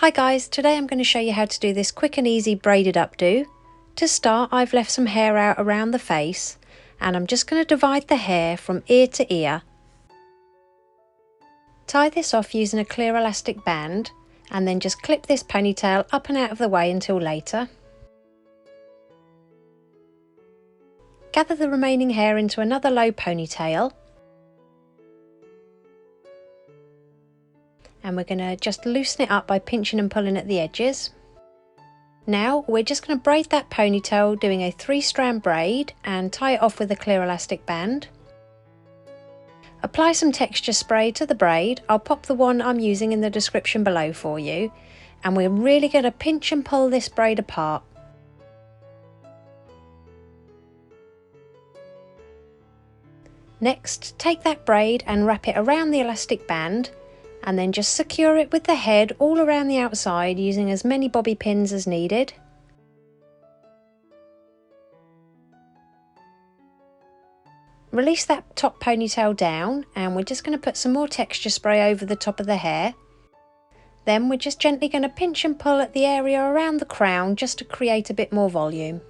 Hi guys, today I'm going to show you how to do this quick and easy braided updo. To start, I've left some hair out around the face and I'm just going to divide the hair from ear to ear. Tie this off using a clear elastic band and then just clip this ponytail up and out of the way until later. Gather the remaining hair into another low ponytail. And we're going to just loosen it up by pinching and pulling at the edges. Now we're just going to braid that ponytail doing a 3-strand braid and tie it off with a clear elastic band. Apply some texture spray to the braid. I'll pop the one I'm using in the description below for you, and we're really going to pinch and pull this braid apart. Next, take that braid and wrap it around the elastic band and then just secure it with the head all around the outside using as many bobby pins as needed. Release that top ponytail down and we're just going to put some more texture spray over the top of the hair. Then we're just gently going to pinch and pull at the area around the crown just to create a bit more volume.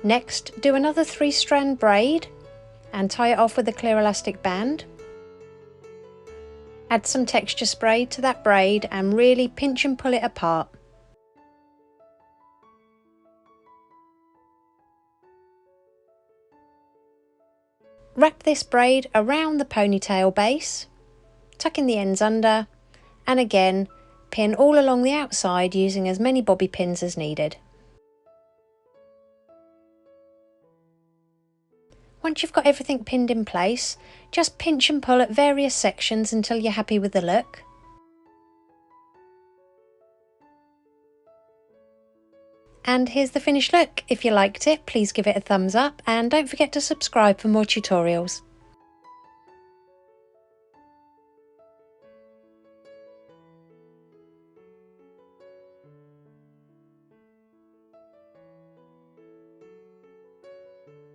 Next, do another 3-strand braid and tie it off with a clear elastic band. Add some texture spray to that braid and really pinch and pull it apart. Wrap this braid around the ponytail base, tucking the ends under, and again pin all along the outside using as many bobby pins as needed. Once you've got everything pinned in place, just pinch and pull at various sections until you're happy with the look. And here's the finished look. If you liked it, please give it a thumbs up and don't forget to subscribe for more tutorials.